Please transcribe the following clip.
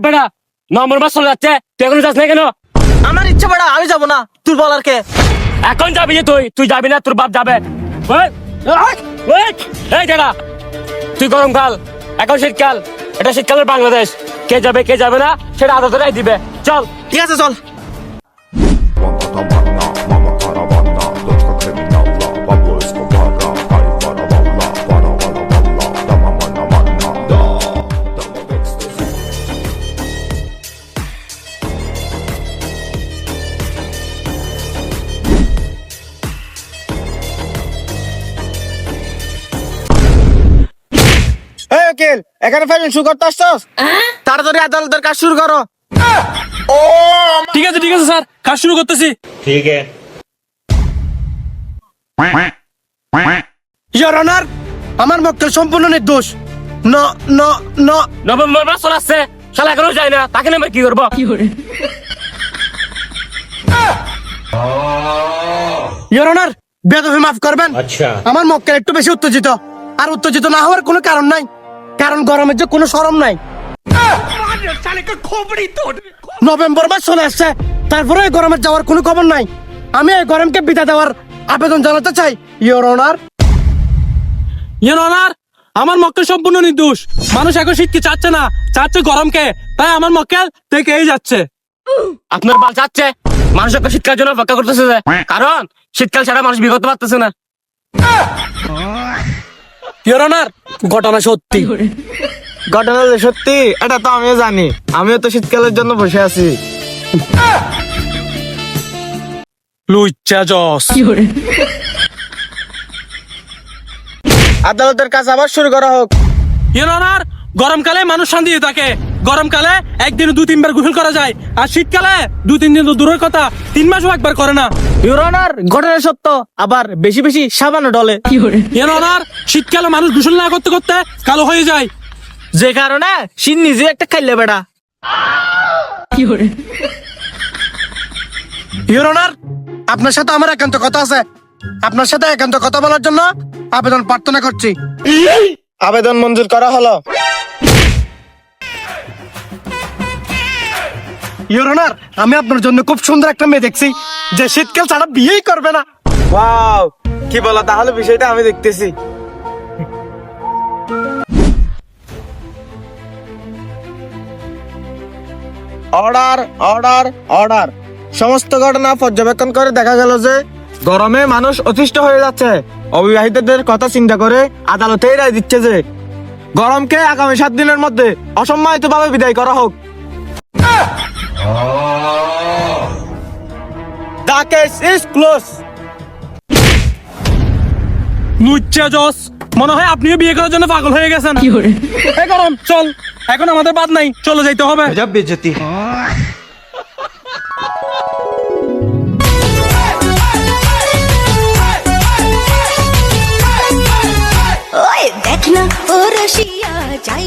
বেড়া নম্বর মাস চলে যাচ্ছে, তুই এখনো যাস না কেন? আমার ইচ্ছা বেড়া, আমি যাবো না, তুই বলার কে? এখন যাবি যে তুই যাবি না, তোর বাপ যাবে। এই দাঁড়া, তুই গরমকাল, এখন শীতকাল, এটা শীতকালের বাংলাদেশ। কে যাবে না সেটা আদালতেরাই দিবে। চল। ঠিক আছে, চল। Guantanamana, mama caravana, точка криминала, Пабло Эскобара, ай фаравалла, фаравалла, да мама на манна, да в экстази. এই উকিল, এখানে ফাইলিং শুরু করতে আসছস? তাড়াতাড়ি আদালতের কাজ শুরু করো। ঠিক আছে স্যার, কাজ শুরু করতেছি। ইওর অনার, আমার মক্কেল সম্পূর্ণ নির্দোষ। ন ন ন নভেম্বর মাস চলে আসছে, শালা এখনো যায় না, তাকে নেমে কি করবো? ইওর অনার, বেদবি মাফ করবেন। আমার মক্কেল একটু বেশি উত্তেজিত, আর উত্তেজিত না হওয়ার কোনো কারণ নাই, কারণ গরমের যে কোনো শরম নাই। নভেম্বর মাস চলে আসছে, তারপরে এই গরমের যাওয়ার কোনো খবর নাই। আমি এই গরমকে বিদায় দেওয়ার আবেদন জানাতে চাই ইওর অনার। অনার, আমার মক্কেল সম্পূর্ণ নির্দোষ। মানুষ এখন শীতকে চাচ্ছে না, চাচ্ছে গরমকে, তাই আমার মক্কেল থেকেই যাচ্ছে। আপনার বাল চাচ্ছে মানুষ একটা শীতকাল জন্য অপেক্ষা করতেছে যে, কারণ শীতকাল ছাড়া মানুষ বিগত পারতেছে না। ইওর অনার, ঘটনা সত্যি। ঘটনা যে সত্যি এটা তো আমিও জানি, আমিও তো শীতকালের জন্য বসে আছি। লুচ্চা জস। আদালতের কাজ আবার শুরু করা হোক। ইওর অনার, গরমকালে মানুষ শান্তিতে থাকে, গরমকালে একদিনে 2-3 বার গোসল করা যায়, আর শীতকালে 2-3 দিন তো দূরের কথা, 3 মাসও একবার করে না। ইওর অনার, ঘটনা সত্য, আবার বেশি বেশি সাবানও ডলে। ইওর অনার, শীতকালে মানুষ গোসল না করতে করতে কালো হয়ে যায়, যে কারণে শীত নিজে একটা খাইলে বেড়া। ইওর অনার, আপনার সাথে আমার একান্ত কথা আছে। আপনার সাথে একান্ত কথা বলার জন্য আবেদন প্রার্থনা করছি। আবেদন মঞ্জুর করা হলো। ইওর অনার, আমি আপনার জন্য খুব সুন্দর একটা মেয়ে দেখছি, যে শীতকাল ছাড়া বিয়েই করবে না। ওয়াও, কি বলা, তাহলে বিষয়টা আমি দেখতেছি। Order order order. সমস্ত ঘটনা পর্যবেক্ষণ করে দেখা গেল যে গরমে মানুষ অতিষ্ঠ হয়ে যাচ্ছে। অবিবাহিতদের কথা চিন্তা করে আদালতেই রায় দিচ্ছে যে গরমকে আগামী 7 দিনের মধ্যে অসম্মানিতভাবে বিদায় করা হোক। The case is closed. লুচ্চা জস, মনে হয় আপনিও বিয়ে করার জন্য পাগল হয়ে গেছেন। এই গরম, চল, এখন আমাদের বাদ নাই, চলে যাইতে হবে। ওই দেখ না ও রসিয়া চাই